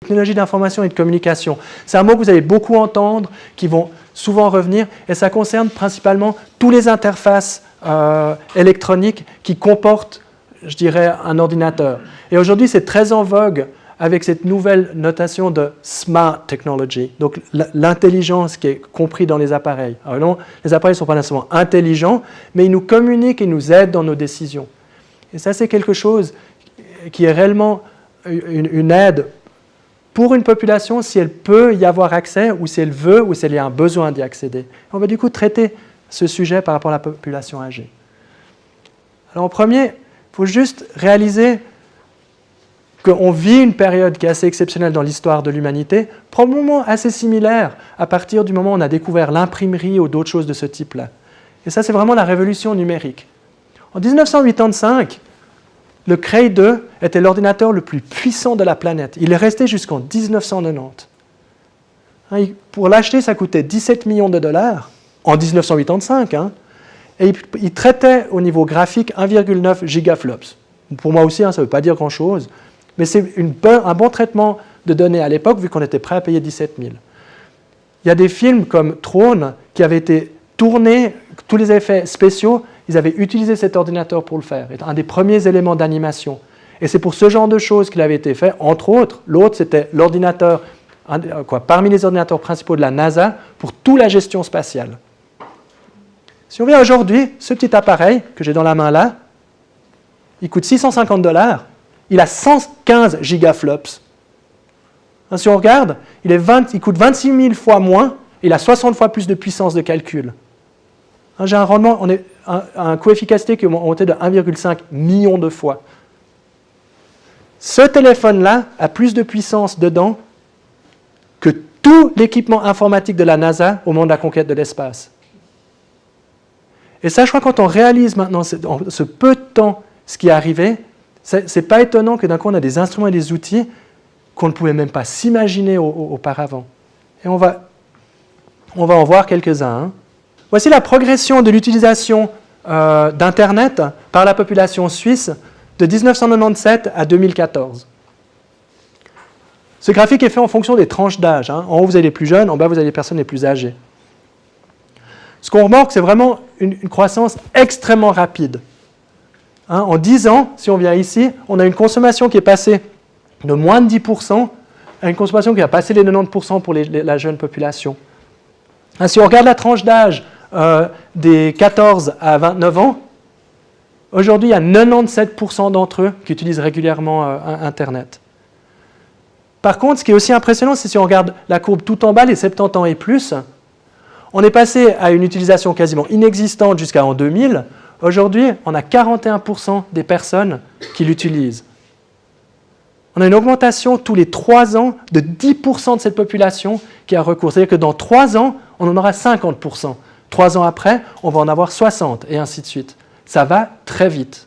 technologies d'information et de communication. C'est un mot que vous allez beaucoup entendre, qui vont souvent revenir, et ça concerne principalement toutes les interfaces électroniques qui comportent, je dirais, un ordinateur. Et aujourd'hui, c'est très en vogue avec cette nouvelle notation de smart technology, donc l'intelligence qui est comprise dans les appareils. Alors non, les appareils ne sont pas nécessairement intelligents, mais ils nous communiquent et nous aident dans nos décisions. Et ça, c'est quelque chose qui est réellement une aide pour une population si elle peut y avoir accès, ou si elle veut, ou si elle a un besoin d'y accéder. On va du coup traiter ce sujet par rapport à la population âgée. Alors en premier, il faut juste réaliser qu'on vit une période qui est assez exceptionnelle dans l'histoire de l'humanité, probablement assez similaire à partir du moment où on a découvert l'imprimerie ou d'autres choses de ce type-là. Et ça, c'est vraiment la révolution numérique. En 1985, le Cray 2 était l'ordinateur le plus puissant de la planète. Il est resté jusqu'en 1990. Pour l'acheter, ça coûtait 17 millions de dollars en 1985. Et il traitait au niveau graphique 1,9 gigaflops. Pour moi aussi, ça ne veut pas dire grand-chose. Mais c'est un bon traitement de données à l'époque, vu qu'on était prêt à payer 17 000. Il y a des films comme Tron qui avaient été tournés, tous les effets spéciaux, ils avaient utilisé cet ordinateur pour le faire. C'est un des premiers éléments d'animation. Et c'est pour ce genre de choses qu'il avait été fait. Entre autres, l'autre, c'était l'ordinateur, parmi les ordinateurs principaux de la NASA, pour toute la gestion spatiale. Si on vient aujourd'hui, ce petit appareil que j'ai dans la main là, il coûte 650 $. Il a 115 gigaflops. Si on regarde, il coûte 26 000 fois moins, et il a 60 fois plus de puissance de calcul. J'ai un rendement, un coefficacité qui est monté de 1,5 million de fois. Ce téléphone-là a plus de puissance dedans que tout l'équipement informatique de la NASA au moment de la conquête de l'espace. Et ça, je crois, quand on réalise maintenant, en ce peu de temps, ce qui est arrivé, c'est pas étonnant que d'un coup, on a des instruments et des outils qu'on ne pouvait même pas s'imaginer auparavant. Et on va en voir quelques-uns. Voici la progression de l'utilisation d'Internet par la population suisse de 1997 à 2014. Ce graphique est fait en fonction des tranches d'âge. En haut, vous avez les plus jeunes, en bas, vous avez les personnes les plus âgées. Ce qu'on remarque, c'est vraiment une croissance extrêmement rapide. En 10 ans, si on vient ici, on a une consommation qui est passée de moins de 10% à une consommation qui a passé les 90% pour la jeune population. Si on regarde la tranche d'âge des 14 à 29 ans, aujourd'hui, il y a 97% d'entre eux qui utilisent régulièrement Internet. Par contre, ce qui est aussi impressionnant, c'est si on regarde la courbe tout en bas, les 70 ans et plus, on est passé à une utilisation quasiment inexistante jusqu'à en 2000. Aujourd'hui, on a 41% des personnes qui l'utilisent. On a une augmentation tous les 3 ans de 10% de cette population qui a recours. C'est-à-dire que dans 3 ans, on en aura 50%. 3 ans après, on va en avoir 60%, et ainsi de suite. Ça va très vite.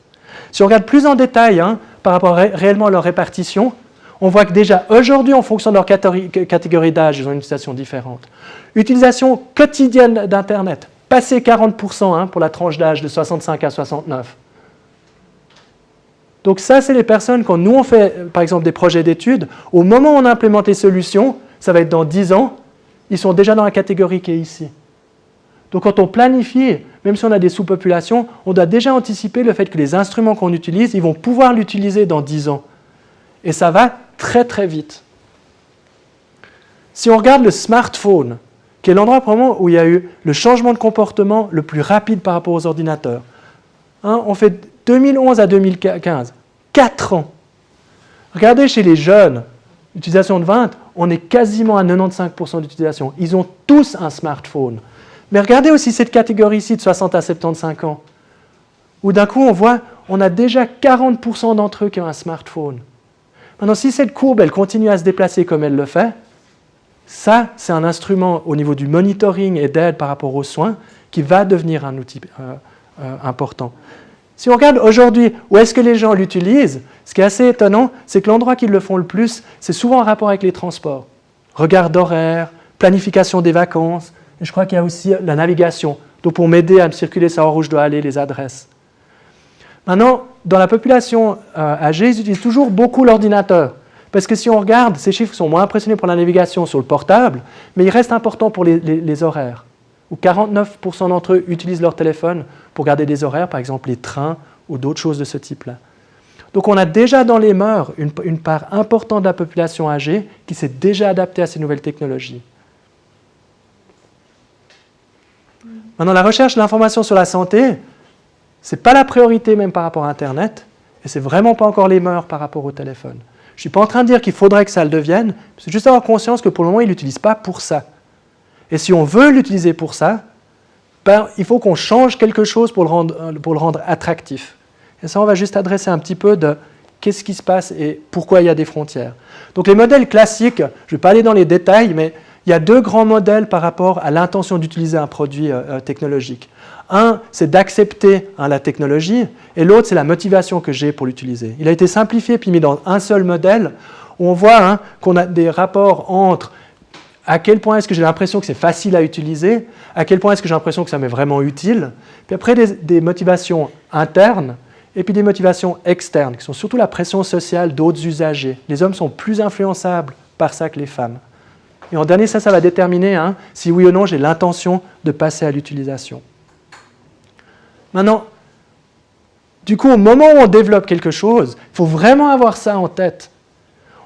Si on regarde plus en détail par rapport réellement à leur répartition, on voit que déjà aujourd'hui, en fonction de leur catégorie d'âge, ils ont une utilisation différente. Utilisation quotidienne d'Internet, passé 40% pour la tranche d'âge de 65 à 69. Donc ça, c'est les personnes, quand nous on fait par exemple des projets d'études, au moment où on implémente les solutions, ça va être dans 10 ans, ils sont déjà dans la catégorie qui est ici. Donc quand on planifie, même si on a des sous-populations, on doit déjà anticiper le fait que les instruments qu'on utilise, ils vont pouvoir l'utiliser dans 10 ans. Et ça va très très vite. Si on regarde le smartphone, qui est l'endroit probablement où il y a eu le changement de comportement le plus rapide par rapport aux ordinateurs. On fait 2011 à 2015, 4 ans. Regardez chez les jeunes, l'utilisation de 20, on est quasiment à 95% d'utilisation. Ils ont tous un smartphone. Mais regardez aussi cette catégorie ici de 60 à 75 ans, où d'un coup on voit, on a déjà 40% d'entre eux qui ont un smartphone. Maintenant, si cette courbe, elle continue à se déplacer comme elle le fait, ça, c'est un instrument au niveau du monitoring et d'aide par rapport aux soins qui va devenir un outil important. Si on regarde aujourd'hui où est-ce que les gens l'utilisent, ce qui est assez étonnant, c'est que l'endroit qu'ils le font le plus, c'est souvent en rapport avec les transports. Regard d'horaire, planification des vacances, et je crois qu'il y a aussi la navigation. Donc pour m'aider à me circuler, savoir où je dois aller, les adresses. Maintenant, dans la population âgée, ils utilisent toujours beaucoup l'ordinateur. Parce que si on regarde, ces chiffres sont moins impressionnants pour la navigation sur le portable, mais ils restent importants pour les horaires, où 49% d'entre eux utilisent leur téléphone pour garder des horaires, par exemple les trains ou d'autres choses de ce type-là. Donc on a déjà dans les mœurs une part importante de la population âgée qui s'est déjà adaptée à ces nouvelles technologies. Maintenant, la recherche de l'information sur la santé, ce n'est pas la priorité même par rapport à Internet, et ce n'est vraiment pas encore les mœurs par rapport au téléphone. Je ne suis pas en train de dire qu'il faudrait que ça le devienne, c'est juste avoir conscience que pour le moment, ils ne l'utilisent pas pour ça. Et si on veut l'utiliser pour ça, ben, il faut qu'on change quelque chose pour le rendre attractif. Et ça, on va juste adresser un petit peu de qu'est-ce qui se passe et pourquoi il y a des frontières. Donc les modèles classiques, je ne vais pas aller dans les détails, mais il y a deux grands modèles par rapport à l'intention d'utiliser un produit technologique. Un, c'est d'accepter la technologie, et l'autre, c'est la motivation que j'ai pour l'utiliser. Il a été simplifié puis mis dans un seul modèle, où on voit qu'on a des rapports entre à quel point est-ce que j'ai l'impression que c'est facile à utiliser, à quel point est-ce que j'ai l'impression que ça m'est vraiment utile, puis après des motivations internes, et puis des motivations externes, qui sont surtout la pression sociale d'autres usagers. Les hommes sont plus influençables par ça que les femmes. Et en dernier, ça va déterminer si oui ou non j'ai l'intention de passer à l'utilisation. Maintenant, du coup, au moment où on développe quelque chose, il faut vraiment avoir ça en tête.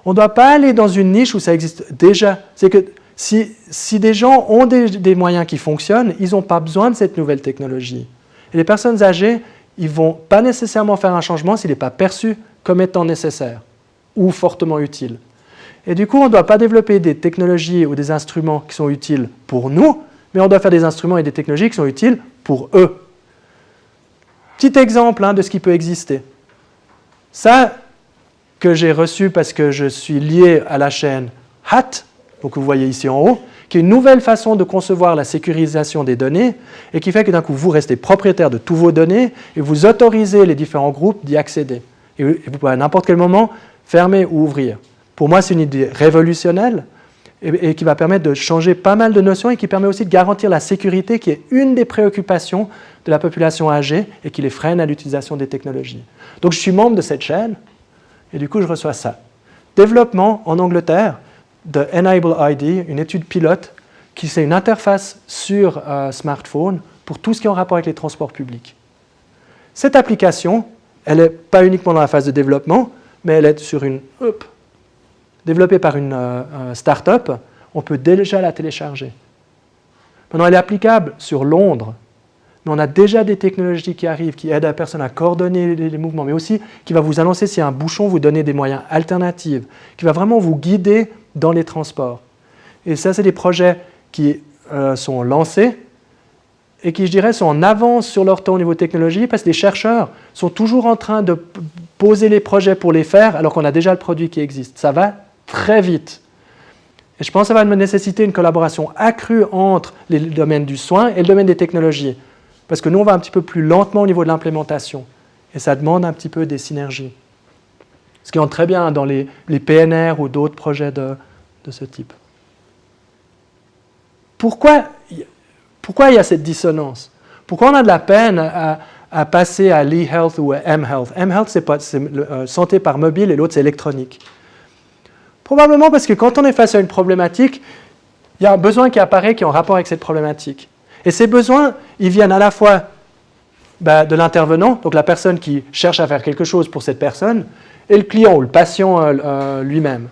On ne doit pas aller dans une niche où ça existe déjà. C'est que si des gens ont des moyens qui fonctionnent, ils n'ont pas besoin de cette nouvelle technologie. Et les personnes âgées, ils ne vont pas nécessairement faire un changement s'il n'est pas perçu comme étant nécessaire ou fortement utile. Et du coup, on ne doit pas développer des technologies ou des instruments qui sont utiles pour nous, mais on doit faire des instruments et des technologies qui sont utiles pour eux. Petit exemple de ce qui peut exister. Ça, que j'ai reçu parce que je suis lié à la chaîne HAT, donc vous voyez ici en haut, qui est une nouvelle façon de concevoir la sécurisation des données et qui fait que d'un coup, vous restez propriétaire de tous vos données et vous autorisez les différents groupes d'y accéder. Et vous pouvez à n'importe quel moment fermer ou ouvrir. Pour moi, c'est une idée révolutionnelle et qui va permettre de changer pas mal de notions et qui permet aussi de garantir la sécurité qui est une des préoccupations de la population âgée et qui les freine à l'utilisation des technologies. Donc je suis membre de cette chaîne et du coup je reçois ça. Développement en Angleterre de Enable ID, une étude pilote qui c'est une interface sur smartphone pour tout ce qui est en rapport avec les transports publics. Cette application, elle n'est pas uniquement dans la phase de développement, mais elle est sur développée par une start-up, on peut déjà la télécharger. Maintenant, elle est applicable sur Londres, mais on a déjà des technologies qui arrivent, qui aident la personne à coordonner les mouvements, mais aussi qui va vous annoncer s'il y a un bouchon, vous donner des moyens alternatifs, qui va vraiment vous guider dans les transports. Et ça, c'est des projets qui sont lancés et qui, je dirais, sont en avance sur leur temps au niveau technologie, parce que les chercheurs sont toujours en train de poser les projets pour les faire, alors qu'on a déjà le produit qui existe. Ça va très vite. Et je pense que ça va nécessiter une collaboration accrue entre le domaine du soin et le domaine des technologies. Parce que nous, on va un petit peu plus lentement au niveau de l'implémentation. Et ça demande un petit peu des synergies. Ce qui entre très bien dans les PNR ou d'autres projets de ce type. Pourquoi il y a cette dissonance? Pourquoi on a de la peine à passer à l'e-health ou à m-health? M-health, c'est santé par mobile et l'autre, c'est électronique. Probablement parce que quand on est face à une problématique, il y a un besoin qui apparaît qui est en rapport avec cette problématique. Et ces besoins, ils viennent à la fois de l'intervenant, donc la personne qui cherche à faire quelque chose pour cette personne, et le client ou le patient lui-même.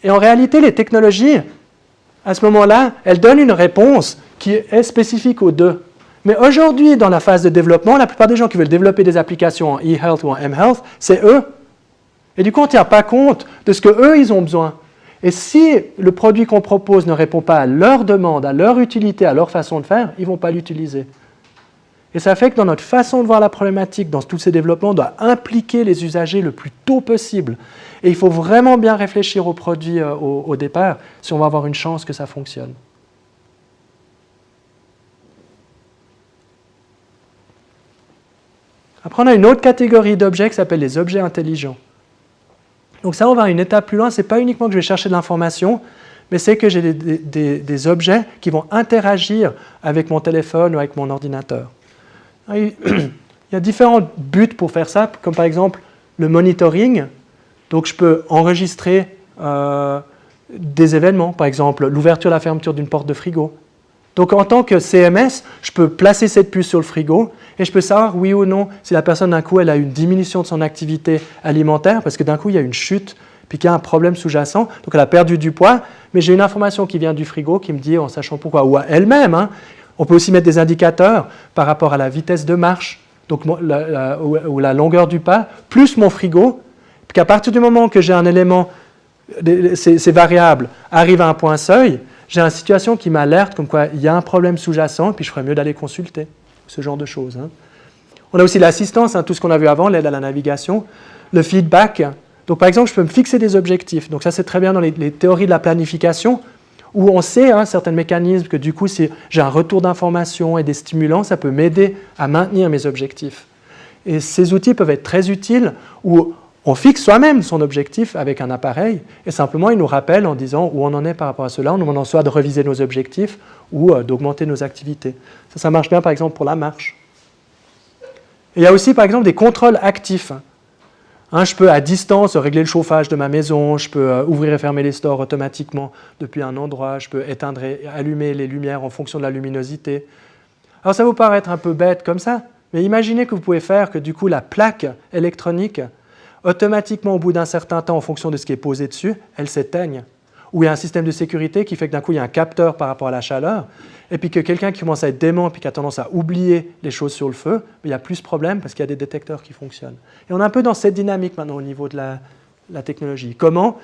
Et en réalité, les technologies, à ce moment-là, elles donnent une réponse qui est spécifique aux deux. Mais aujourd'hui, dans la phase de développement, la plupart des gens qui veulent développer des applications en e-health ou en m-health, c'est eux. Et du coup, on ne tient pas compte de ce qu'eux, ils ont besoin. Et si le produit qu'on propose ne répond pas à leur demande, à leur utilité, à leur façon de faire, ils ne vont pas l'utiliser. Et ça fait que dans notre façon de voir la problématique, dans tous ces développements, on doit impliquer les usagers le plus tôt possible. Et il faut vraiment bien réfléchir au produit au départ, si on va avoir une chance que ça fonctionne. Après, on a une autre catégorie d'objets qui s'appelle les objets intelligents. Donc ça, on va une étape plus loin. Ce n'est pas uniquement que je vais chercher de l'information, mais c'est que j'ai des objets qui vont interagir avec mon téléphone ou avec mon ordinateur. Il y a différents buts pour faire ça, comme par exemple le monitoring. Donc je peux enregistrer des événements, par exemple l'ouverture et la fermeture d'une porte de frigo. Donc en tant que CMS, je peux placer cette puce sur le frigo et je peux savoir oui ou non si la personne d'un coup elle a une diminution de son activité alimentaire parce que d'un coup il y a une chute puis qu'il y a un problème sous-jacent, donc elle a perdu du poids, mais j'ai une information qui vient du frigo qui me dit en sachant pourquoi, ou à elle-même, hein. On peut aussi mettre des indicateurs par rapport à la vitesse de marche, donc ou la longueur du pas, plus mon frigo, puis qu'à partir du moment que j'ai un élément, ces variables arrivent à un point seuil, j'ai une situation qui m'alerte comme quoi il y a un problème sous-jacent, puis je ferais mieux d'aller consulter, ce genre de choses. Hein. On a aussi l'assistance, hein, tout ce qu'on a vu avant, l'aide à la navigation, le feedback. Donc par exemple, je peux me fixer des objectifs. Donc ça, c'est très bien dans les théories de la planification, où on sait, hein, certains mécanismes, que du coup, si j'ai un retour d'information et des stimulants, ça peut m'aider à maintenir mes objectifs. Et ces outils peuvent être très utiles, où on fixe soi-même son objectif avec un appareil, et simplement, il nous rappelle en disant où on en est par rapport à cela, en nous demandant soit de reviser nos objectifs ou d'augmenter nos activités. Ça marche bien, par exemple, pour la marche. Et il y a aussi, par exemple, des contrôles actifs. Hein, je peux à distance régler le chauffage de ma maison, je peux ouvrir et fermer les stores automatiquement depuis un endroit, je peux éteindre et allumer les lumières en fonction de la luminosité. Alors ça vous paraître un peu bête comme ça, mais imaginez que vous pouvez faire que du coup la plaque électronique, automatiquement au bout d'un certain temps, en fonction de ce qui est posé dessus, elle s'éteigne. Ou il y a un système de sécurité qui fait que d'un coup il y a un capteur par rapport à la chaleur, et puis que quelqu'un qui commence à être dément et qui a tendance à oublier les choses sur le feu, il n'y a plus ce problème parce qu'il y a des détecteurs qui fonctionnent. Et on est un peu dans cette dynamique maintenant au niveau de la technologie. Comment?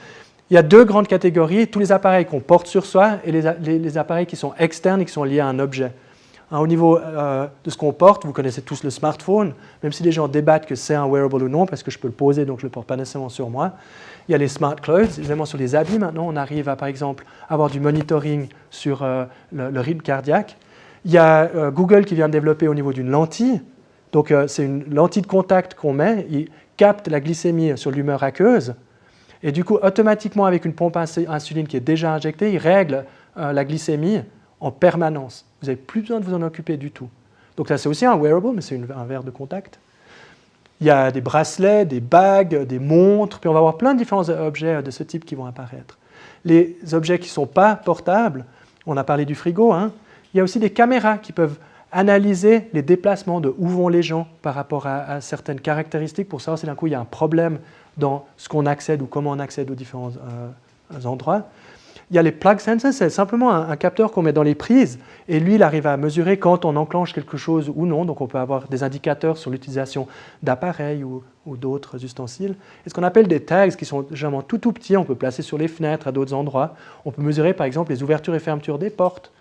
Il y a deux grandes catégories, tous les appareils qu'on porte sur soi et les appareils qui sont externes et qui sont liés à un objet. Hein, au niveau de ce qu'on porte, vous connaissez tous le smartphone, même si les gens débattent que c'est un wearable ou non, parce que je peux le poser, donc je ne le porte pas nécessairement sur moi. Il y a les smart clothes, évidemment sur les habits maintenant, on arrive à, par exemple, avoir du monitoring sur le rythme cardiaque. Il y a Google qui vient de développer au niveau d'une lentille, donc c'est une lentille de contact qu'on met, il capte la glycémie sur l'humeur aqueuse, et du coup, automatiquement, avec une pompe insuline qui est déjà injectée, il règle la glycémie en permanence. Vous n'avez plus besoin de vous en occuper du tout. Donc ça, c'est aussi un wearable, mais c'est un verre de contact. Il y a des bracelets, des bagues, des montres, puis on va avoir plein de différents objets de ce type qui vont apparaître. Les objets qui ne sont pas portables, on a parlé du frigo, hein, il y a aussi des caméras qui peuvent analyser les déplacements de où vont les gens par rapport à certaines caractéristiques pour savoir si d'un coup il y a un problème dans ce qu'on accède ou comment on accède aux différents endroits. Il y a les plug sensors, c'est simplement un capteur qu'on met dans les prises et lui, il arrive à mesurer quand on enclenche quelque chose ou non. Donc, on peut avoir des indicateurs sur l'utilisation d'appareils ou d'autres ustensiles. Et ce qu'on appelle des tags qui sont généralement tout petits, on peut placer sur les fenêtres à d'autres endroits. On peut mesurer, par exemple, les ouvertures et fermetures des portes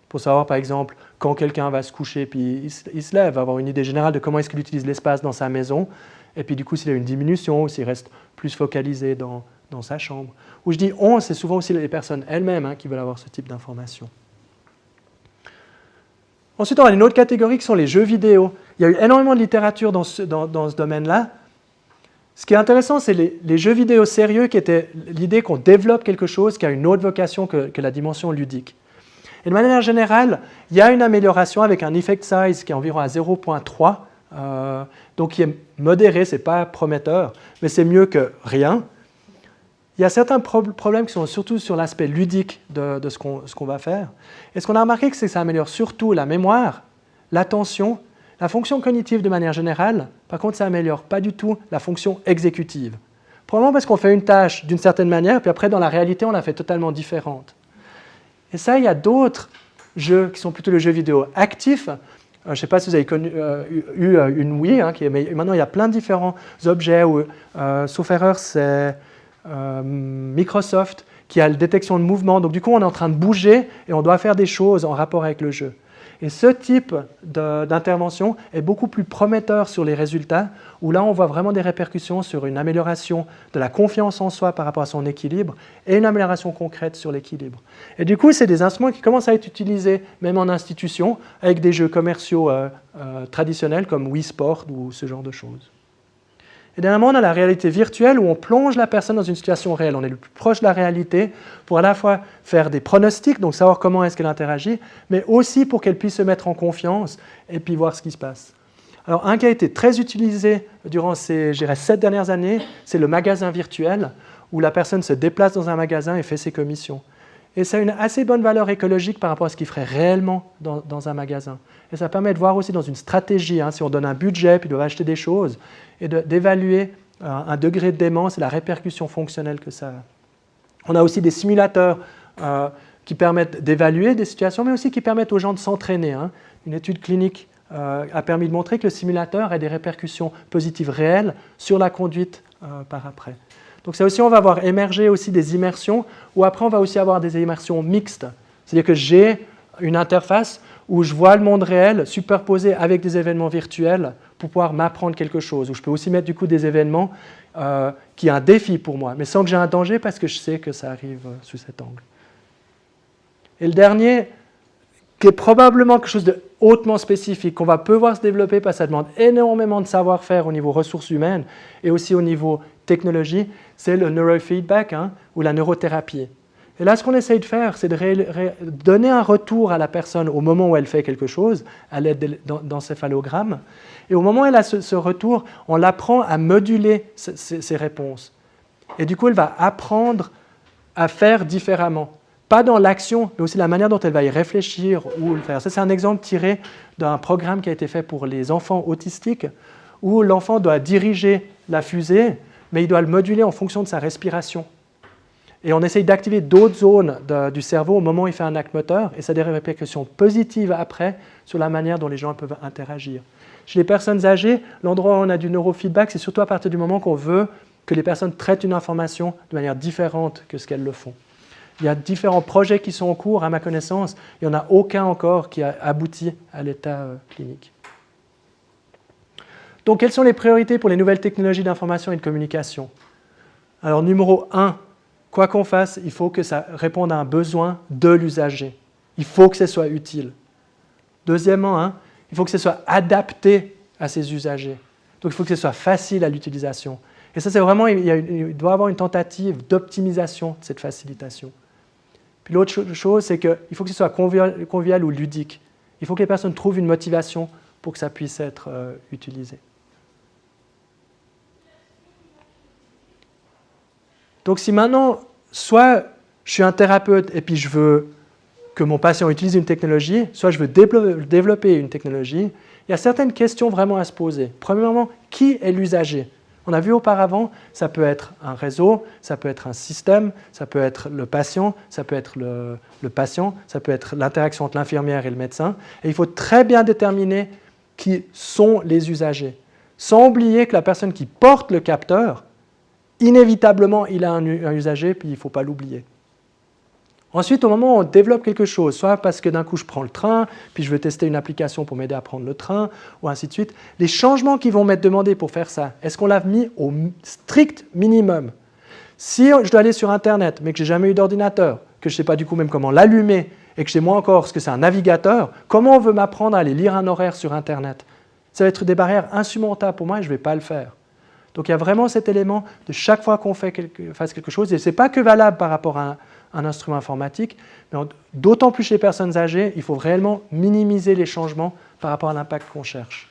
pour savoir, par exemple, quand quelqu'un va se coucher puis il se lève, avoir une idée générale de comment est-ce qu'il utilise l'espace dans sa maison. Et puis, du coup, s'il a une diminution ou s'il reste plus focalisé dans sa chambre. Où je dis « on », c'est souvent aussi les personnes elles-mêmes hein, qui veulent avoir ce type d'informations. Ensuite, on a une autre catégorie qui sont les jeux vidéo. Il y a eu énormément de littérature dans ce domaine-là. Ce qui est intéressant, c'est les jeux vidéo sérieux qui étaient l'idée qu'on développe quelque chose qui a une autre vocation que la dimension ludique. Et de manière générale, il y a une amélioration avec un effect size qui est environ à 0.3, donc qui est modéré, ce n'est pas prometteur, mais c'est mieux que rien. Il y a certains problèmes qui sont surtout sur l'aspect ludique de ce qu'on va faire. Et ce qu'on a remarqué, c'est que ça améliore surtout la mémoire, l'attention, la fonction cognitive de manière générale. Par contre, ça n'améliore pas du tout la fonction exécutive. Probablement parce qu'on fait une tâche d'une certaine manière, puis après, dans la réalité, on la fait totalement différente. Et ça, il y a d'autres jeux qui sont plutôt les jeux vidéo actifs. Je ne sais pas si vous avez eu une Wii, hein, mais maintenant, il y a plein de différents objets. Sauf erreur, c'est Microsoft qui a la détection de mouvement. Donc, du coup, on est en train de bouger et on doit faire des choses en rapport avec le jeu. Et ce type d'intervention est beaucoup plus prometteur sur les résultats, où là, on voit vraiment des répercussions sur une amélioration de la confiance en soi par rapport à son équilibre et une amélioration concrète sur l'équilibre. Et du coup, c'est des instruments qui commencent à être utilisés même en institution, avec des jeux commerciaux traditionnels comme Wii Sport ou ce genre de choses. Et dernièrement, on a la réalité virtuelle où on plonge la personne dans une situation réelle. On est le plus proche de la réalité pour à la fois faire des pronostics, donc savoir comment est-ce qu'elle interagit, mais aussi pour qu'elle puisse se mettre en confiance et puis voir ce qui se passe. Alors, un qui a été très utilisé durant ces, je dirais, 7 dernières années, c'est le magasin virtuel, où la personne se déplace dans un magasin et fait ses commissions. Et ça a une assez bonne valeur écologique par rapport à ce qu'il ferait réellement dans un magasin. Et ça permet de voir aussi dans une stratégie, hein, si on donne un budget, puis ils doivent acheter des choses, et d'évaluer un degré de démence et la répercussion fonctionnelle que ça a. On a aussi des simulateurs qui permettent d'évaluer des situations, mais aussi qui permettent aux gens de s'entraîner. Hein. Une étude clinique a permis de montrer que le simulateur a des répercussions positives réelles sur la conduite par après. Donc ça aussi, on va voir émerger aussi des immersions, ou après on va aussi avoir des immersions mixtes. C'est-à-dire que j'ai une interface où je vois le monde réel superposé avec des événements virtuels pour pouvoir m'apprendre quelque chose. Où je peux aussi mettre du coup des événements qui est un défi pour moi, mais sans que j'ai un danger parce que je sais que ça arrive sous cet angle. Et le dernier, qui est probablement quelque chose de hautement spécifique, qu'on va pouvoir se développer parce que ça demande énormément de savoir-faire au niveau ressources humaines et aussi au niveau technologie, c'est le neurofeedback, hein, ou la neurothérapie. Et là, ce qu'on essaye de faire, c'est de donner un retour à la personne au moment où elle fait quelque chose, à l'aide d'encéphalogrammes. Et au moment où elle a ce retour, on l'apprend à moduler ses réponses. Et du coup, elle va apprendre à faire différemment. Pas dans l'action, mais aussi la manière dont elle va y réfléchir ou le faire. Ça, c'est un exemple tiré d'un programme qui a été fait pour les enfants autistiques, où l'enfant doit diriger la fusée, mais il doit le moduler en fonction de sa respiration. Et on essaye d'activer d'autres zones du cerveau au moment où il fait un acte moteur, et ça a des répercussions positives après sur la manière dont les gens peuvent interagir. Chez les personnes âgées, l'endroit où on a du neurofeedback, c'est surtout à partir du moment qu'on veut que les personnes traitent une information de manière différente que ce qu'elles le font. Il y a différents projets qui sont en cours, à ma connaissance, il n'y en a aucun encore qui a abouti à l'état clinique. Donc, quelles sont les priorités pour les nouvelles technologies d'information et de communication? Alors, numéro 1, quoi qu'on fasse, il faut que ça réponde à un besoin de l'usager. Il faut que ce soit utile. Deuxièmement, hein, il faut que ce soit adapté à ses usagers. Donc, il faut que ce soit facile à l'utilisation. Et ça, c'est vraiment, il doit y avoir une tentative d'optimisation de cette facilitation. Puis l'autre chose, c'est qu'il faut que ce soit convivial ou ludique. Il faut que les personnes trouvent une motivation pour que ça puisse être utilisé. Donc si maintenant, soit je suis un thérapeute et puis je veux que mon patient utilise une technologie, soit je veux développer une technologie, il y a certaines questions vraiment à se poser. Premièrement, qui est l'usager? On a vu auparavant, ça peut être un réseau, ça peut être un système, ça peut être le patient, ça peut être le patient, ça peut être l'interaction entre l'infirmière et le médecin. Et il faut très bien déterminer qui sont les usagers, sans oublier que la personne qui porte le capteur, inévitablement, il a un usager, puis il ne faut pas l'oublier. Ensuite, au moment où on développe quelque chose, soit parce que d'un coup je prends le train, puis je veux tester une application pour m'aider à prendre le train, ou ainsi de suite, les changements qui vont m'être demandés pour faire ça, est-ce qu'on l'a mis au strict minimum? Si je dois aller sur Internet, mais que je n'ai jamais eu d'ordinateur, que je ne sais pas du coup même comment l'allumer, et que je sais moins encore ce que c'est un navigateur, comment on veut m'apprendre à aller lire un horaire sur Internet? Ça va être des barrières insurmontables pour moi et je ne vais pas le faire. Donc il y a vraiment cet élément de chaque fois qu'on fasse quelque chose, et ce n'est pas que valable par rapport à un instrument informatique, mais d'autant plus chez les personnes âgées, il faut réellement minimiser les changements par rapport à l'impact qu'on cherche.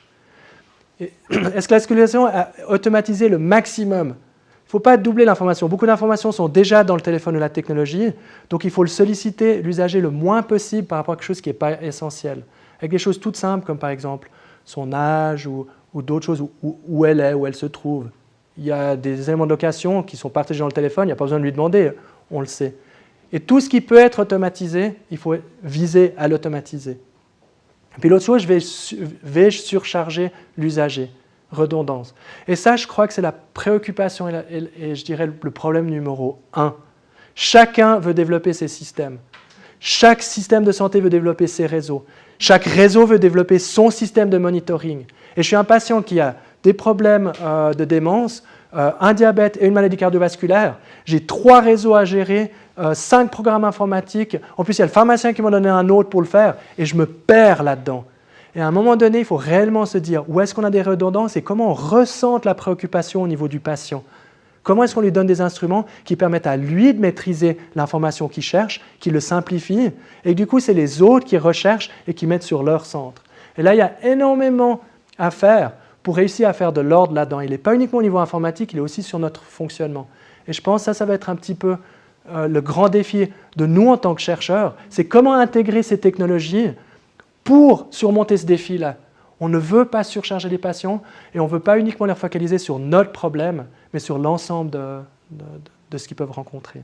Est-ce que la scolarisation a automatisé le maximum? Il ne faut pas doubler l'information. Beaucoup d'informations sont déjà dans le téléphone ou la technologie, donc il faut le solliciter, l'usager le moins possible par rapport à quelque chose qui n'est pas essentiel. Avec des choses toutes simples, comme par exemple son âge ou d'autres choses, où elle est, où elle se trouve. Il y a des éléments de location qui sont partagés dans le téléphone, il n'y a pas besoin de lui demander, on le sait. Et tout ce qui peut être automatisé, il faut viser à l'automatiser. Puis l'autre chose, vais-je surcharger l'usager? Redondance. Et ça, je crois que c'est la préoccupation et je dirais le problème numéro 1. Chacun veut développer ses systèmes. Chaque système de santé veut développer ses réseaux. Chaque réseau veut développer son système de monitoring. Et je suis un patient qui a des problèmes de démence, un diabète et une maladie cardiovasculaire. J'ai 3 réseaux à gérer, 5 programmes informatiques. En plus, il y a le pharmacien qui m'a donné un autre pour le faire et je me perds là-dedans. Et à un moment donné, il faut réellement se dire où est-ce qu'on a des redondances et comment on ressent la préoccupation au niveau du patient. Comment est-ce qu'on lui donne des instruments qui permettent à lui de maîtriser l'information qu'il cherche, qui le simplifie, et du coup, c'est les autres qui recherchent et qui mettent sur leur centre. Et là, il y a énormément à faire pour réussir à faire de l'ordre là-dedans. Il n'est pas uniquement au niveau informatique, il est aussi sur notre fonctionnement. Et je pense que ça va être un petit peu le grand défi de nous en tant que chercheurs, c'est comment intégrer ces technologies pour surmonter ce défi-là. On ne veut pas surcharger les patients et on ne veut pas uniquement les focaliser sur notre problème, mais sur l'ensemble de ce qu'ils peuvent rencontrer.